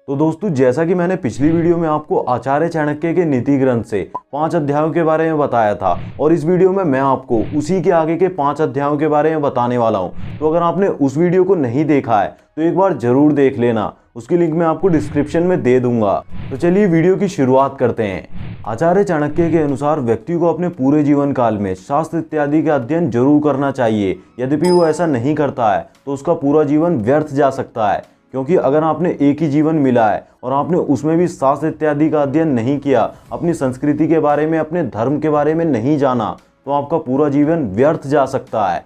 तो दोस्तों, जैसा कि मैंने पिछली वीडियो में आपको आचार्य चाणक्य के नीति ग्रंथ से 5 अध्यायों के बारे में बताया था और इस वीडियो में मैं आपको उसी के आगे के 5 अध्यायों के बारे में बताने वाला हूं। तो अगर आपने उस वीडियो को नहीं देखा है तो एक बार जरूर देख लेना, उसकी लिंक मैं आपको डिस्क्रिप्शन में दे दूंगा। तो चलिए वीडियो की शुरुआत करते हैं। आचार्य चाणक्य के अनुसार व्यक्ति को अपने पूरे जीवन काल में शास्त्र इत्यादि का अध्ययन जरूर करना चाहिए। यद्यपि वो ऐसा नहीं करता है तो उसका पूरा जीवन व्यर्थ जा सकता है, क्योंकि अगर आपने एक ही जीवन मिला है और आपने उसमें भी शास्त्र इत्यादि का अध्ययन नहीं किया, अपनी संस्कृति के बारे में, अपने धर्म के बारे में नहीं जाना, तो आपका पूरा जीवन व्यर्थ जा सकता है।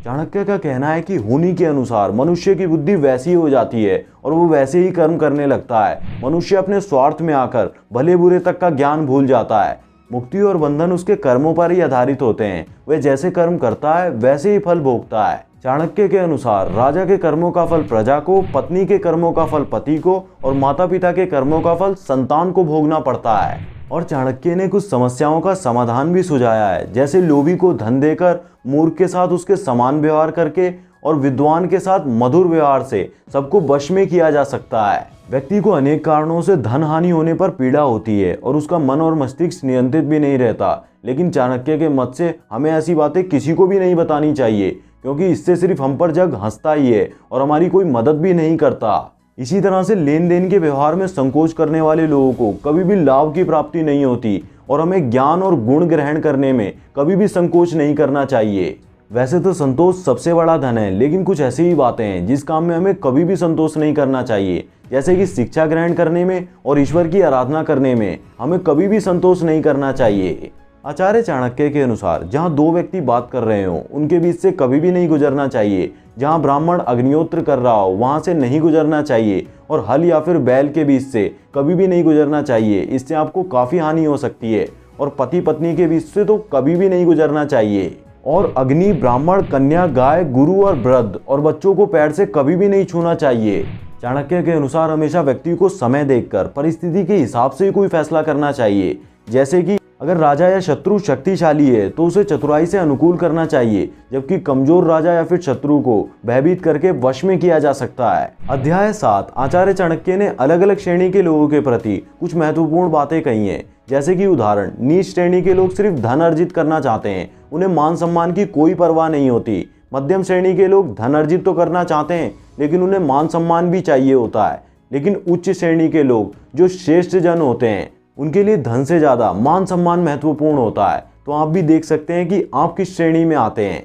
चाणक्य का कहना है कि होनी के अनुसार मनुष्य की बुद्धि वैसी हो जाती है और वो वैसे ही कर्म करने लगता है। मनुष्य अपने स्वार्थ में आकर भले बुरे तक का ज्ञान भूल जाता है। मुक्ति और बंधन उसके कर्मों पर ही आधारित होते हैं। वह जैसे कर्म करता है वैसे ही फल भोगता है। चाणक्य के अनुसार राजा के कर्मों का फल प्रजा को, पत्नी के कर्मों का फल पति को और माता पिता के कर्मों का फल संतान को भोगना पड़ता है। और चाणक्य ने कुछ समस्याओं का समाधान भी सुझाया है, जैसे लोभी को धन देकर, मूर्ख के साथ उसके समान व्यवहार करके और विद्वान के साथ मधुर व्यवहार से सबको वश में किया जा सकता है। व्यक्ति को अनेक कारणों से धन हानि होने पर पीड़ा होती है और उसका मन और मस्तिष्क नियंत्रित भी नहीं रहता, लेकिन चाणक्य के मत से हमें ऐसी बातें किसी को भी नहीं बतानी चाहिए, क्योंकि इससे सिर्फ हम पर जग हंसता ही है और हमारी कोई मदद भी नहीं करता। इसी तरह से लेन देन के व्यवहार में संकोच करने वाले लोगों को कभी भी लाभ की प्राप्ति नहीं होती और हमें ज्ञान और गुण ग्रहण करने में कभी भी संकोच नहीं करना चाहिए। वैसे तो संतोष सबसे बड़ा धन है, लेकिन कुछ ऐसी ही बातें हैं जिस काम में हमें कभी भी संतोष नहीं करना चाहिए, जैसे कि शिक्षा ग्रहण करने में और ईश्वर की आराधना करने में हमें कभी भी संतोष नहीं करना चाहिए। आचार्य चाणक्य के अनुसार जहाँ दो व्यक्ति बात कर रहे हो उनके बीच से कभी भी नहीं गुजरना चाहिए। जहाँ ब्राह्मण अग्निहोत्र कर रहा हो वहाँ से नहीं गुजरना चाहिए और हल या फिर बैल के बीच से कभी भी नहीं गुजरना चाहिए। इससे आपको काफ़ी हानि हो सकती है। और पति पत्नी के बीच से तो कभी भी नहीं गुजरना चाहिए। और अग्नि, ब्राह्मण, कन्या, गाय, गुरु और वृद्ध और बच्चों को पैर से कभी भी नहीं छूना चाहिए। चाणक्य के अनुसार हमेशा व्यक्ति को समय देखकर परिस्थिति के हिसाब से कोई फैसला करना चाहिए। जैसे कि अगर राजा या शत्रु शक्तिशाली है तो उसे चतुराई से अनुकूल करना चाहिए, जबकि कमजोर राजा या फिर शत्रु को भयभीत करके वश में किया जा सकता है। अध्याय 7 आचार्य चाणक्य ने अलग अलग श्रेणी के लोगों के प्रति कुछ महत्वपूर्ण बातें कही हैं, जैसे कि उदाहरण, नीच श्रेणी के लोग सिर्फ धन अर्जित करना चाहते हैं, उन्हें मान सम्मान की कोई परवाह नहीं होती। मध्यम श्रेणी के लोग धन अर्जित तो करना चाहते हैं लेकिन उन्हें मान सम्मान भी चाहिए होता है। लेकिन उच्च श्रेणी के लोग जो श्रेष्ठ जन होते हैं उनके लिए धन से ज्यादा मान सम्मान महत्वपूर्ण होता है। तो आप भी देख सकते हैं कि आप किस श्रेणी में आते हैं।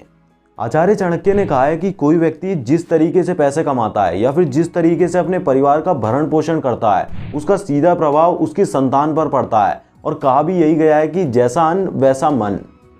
आचार्य चाणक्य ने कहा है कि कोई व्यक्ति जिस तरीके से पैसे कमाता है या फिर जिस तरीके से अपने परिवार का भरण पोषण करता है उसका सीधा प्रभाव उसकी संतान पर पड़ता है। और कहा भी यही गया है कि जैसा अन्न वैसा मन।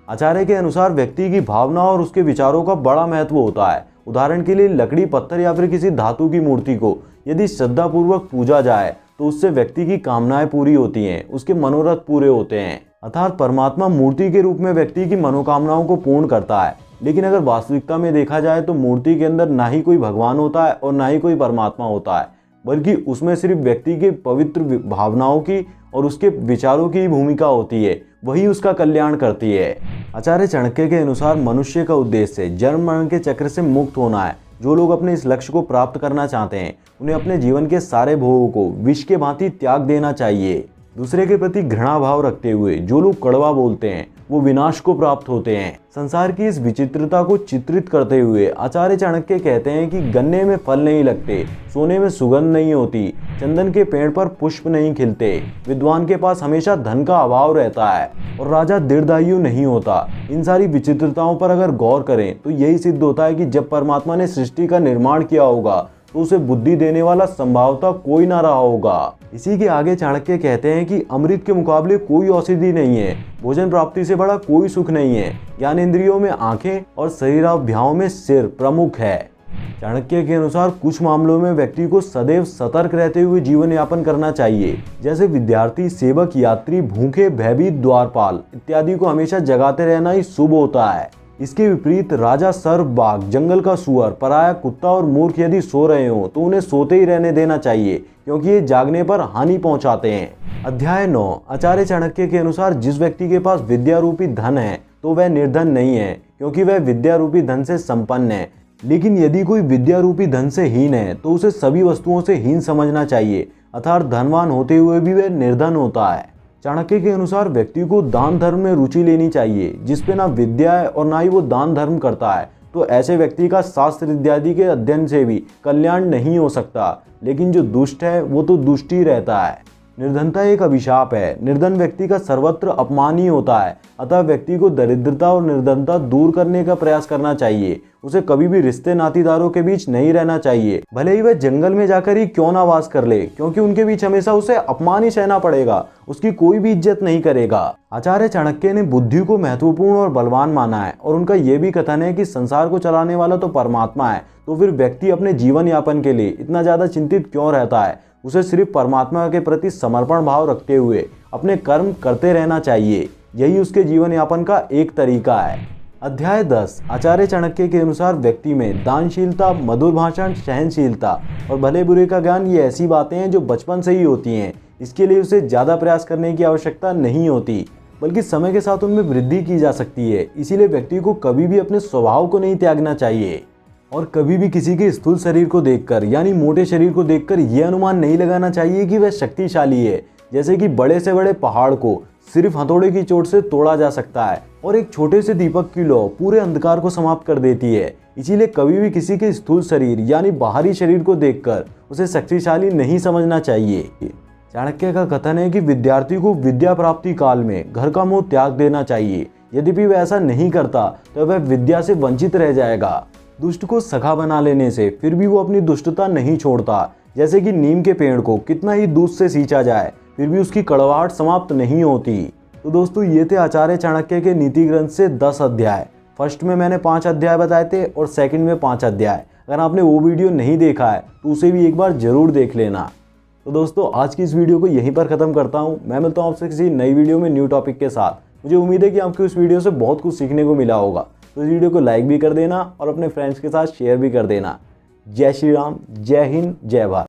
आचार्य के अनुसार व्यक्ति की भावना और उसके विचारों का बड़ा महत्व होता है। उदाहरण के लिए लकड़ी, पत्थर या फिर किसी धातु की मूर्ति को यदि श्रद्धापूर्वक पूजा जाए तो उससे व्यक्ति की कामनाएं पूरी होती हैं, उसके मनोरथ पूरे होते हैं। अर्थात परमात्मा मूर्ति के रूप में व्यक्ति की मनोकामनाओं को पूर्ण करता है। लेकिन अगर वास्तविकता में देखा जाए तो मूर्ति के अंदर ना ही कोई भगवान होता है और ना ही कोई परमात्मा होता है, बल्कि उसमें सिर्फ व्यक्ति के पवित्र भावनाओं की और उसके विचारों की भूमिका होती है, वही उसका कल्याण करती है। आचार्य चाणक्य के अनुसार मनुष्य का उद्देश्य जन्म मरण के चक्र से मुक्त होना है। जो लोग अपने इस लक्ष्य को प्राप्त करना चाहते हैं उन्हें अपने जीवन के सारे भोगों को विष के भांति त्याग देना चाहिए। दूसरे के प्रति घृणा भाव रखते हुए जो लोग कड़वा बोलते हैं वो विनाश को प्राप्त होते हैं। संसार की इस विचित्रता को चित्रित करते हुए आचार्य चाणक्य कहते हैं कि गन्ने में फल नहीं लगते, सोने में सुगंध नहीं होती, चंदन के पेड़ पर पुष्प नहीं खिलते, विद्वान के पास हमेशा धन का अभाव रहता है और राजा दीर्घायु नहीं होता। इन सारी विचित्रताओं पर अगर गौर करें तो यही सिद्ध होता है कि जब परमात्मा ने सृष्टि का निर्माण किया होगा तो उसे बुद्धि देने वाला संभवतः कोई ना रहा होगा। इसी के आगे चाणक्य कहते हैं कि अमृत के मुकाबले कोई औषधि नहीं है, भोजन प्राप्ति से बड़ा कोई सुख नहीं है, ज्ञानेंद्रियों में आंखें और शरीराभ्यासों में सिर प्रमुख है। चाणक्य के अनुसार कुछ मामलों में व्यक्ति को सदैव सतर्क रहते हुए जीवन यापन करना चाहिए, जैसे विद्यार्थी, सेवक, यात्री, भूखे, भयभीत, द्वारपाल इत्यादि को हमेशा जगाते रहना ही शुभ होता है। इसके विपरीत राजा, सर्प, बाघ, जंगल का सुअर, पराया कुत्ता और मूर्ख यदि सो रहे हो तो उन्हें सोते ही रहने देना चाहिए, क्योंकि ये जागने पर हानि पहुंचाते हैं। अध्याय 9 आचार्य चाणक्य के अनुसार जिस व्यक्ति के पास विद्या रूपी धन है तो वह निर्धन नहीं है, क्योंकि वह विद्या रूपी धन से संपन्न है। लेकिन यदि कोई विद्या रूपी धन से हीन है तो उसे सभी वस्तुओं से हीन समझना चाहिए। अर्थात धनवान होते हुए भी वह निर्धन होता है। चाणक्य के अनुसार व्यक्ति को दान धर्म में रुचि लेनी चाहिए, जिसपे ना विद्या है और ना ही वो दान धर्म करता है। तो ऐसे व्यक्ति का शास्त्र इत्यादि के अध्ययन से भी कल्याण नहीं हो सकता। लेकिन जो दुष्ट है वो तो दुष्ट ही रहता है। निर्धनता एक अभिशाप है। निर्धन व्यक्ति का सर्वत्र अपमान ही होता है। अतः व्यक्ति को दरिद्रता और निर्धनता दूर करने का प्रयास करना चाहिए। उसे कभी भी रिश्ते नातेदारों के बीच नहीं रहना चाहिए, भले ही वह जंगल में जाकर ही क्यों ना वास कर ले, क्योंकि उनके बीच हमेशा उसे अपमान ही सहना पड़ेगा, उसकी कोई भी इज्जत नहीं करेगा। आचार्य चाणक्य ने बुद्धि को महत्वपूर्ण और बलवान माना है और उनका यह भी कथन है कि संसार को चलाने वाला तो परमात्मा है, तो फिर व्यक्ति अपने जीवन यापन के लिए इतना ज्यादा चिंतित क्यों रहता है। उसे सिर्फ परमात्मा के प्रति समर्पण भाव रखते हुए अपने कर्म करते रहना चाहिए। यही उसके जीवन यापन का एक तरीका है। अध्याय 10। आचार्य चाणक्य के अनुसार व्यक्ति में दानशीलता, मधुर भाषण, सहनशीलता और भले बुरे का ज्ञान, ये ऐसी बातें हैं जो बचपन से ही होती हैं। इसके लिए उसे ज़्यादा प्रयास करने की आवश्यकता नहीं होती, बल्कि समय के साथ उनमें वृद्धि की जा सकती है। इसीलिए व्यक्ति को कभी भी अपने स्वभाव को नहीं त्यागना चाहिए और कभी भी किसी के स्थूल शरीर को देखकर, यानी मोटे शरीर को देखकर यह अनुमान नहीं लगाना चाहिए कि वह शक्तिशाली है। जैसे कि बड़े से बड़े पहाड़ को सिर्फ हथौड़े की चोट से तोड़ा जा सकता है और एक छोटे से दीपक की लौ पूरे अंधकार को समाप्त कर देती है। इसीलिए कभी भी किसी के स्थूल शरीर यानी बाहरी शरीर को देखकर उसे शक्तिशाली नहीं समझना चाहिए। चाणक्य का कथन है कि विद्यार्थी को विद्या प्राप्ति काल में घर का मोह त्याग देना चाहिए। यद्यपि वह ऐसा नहीं करता तो वह विद्या से वंचित रह जाएगा। दुष्ट को सखा बना लेने से फिर भी वो अपनी दुष्टता नहीं छोड़ता। जैसे कि नीम के पेड़ को कितना ही दूध से सींचा जाए फिर भी उसकी कड़वाहट समाप्त नहीं होती। तो दोस्तों, ये थे आचार्य चाणक्य के नीति ग्रंथ से 10 अध्याय। फर्स्ट में मैंने 5 अध्याय बताए थे और सेकंड में 5 अध्याय। अगर आपने वो वीडियो नहीं देखा है तो उसे भी एक बार जरूर देख लेना। तो दोस्तों, आज की इस वीडियो को यहीं पर ख़त्म करता हूँ। मैं मिलता हूँ आपसे किसी नई वीडियो में न्यू टॉपिक के साथ। मुझे उम्मीद है कि आपको इस वीडियो से बहुत कुछ सीखने को मिला होगा। तो इस वीडियो को लाइक भी कर देना और अपने फ्रेंड्स के साथ शेयर भी कर देना। जय श्री राम, जय हिंद, जय भारत।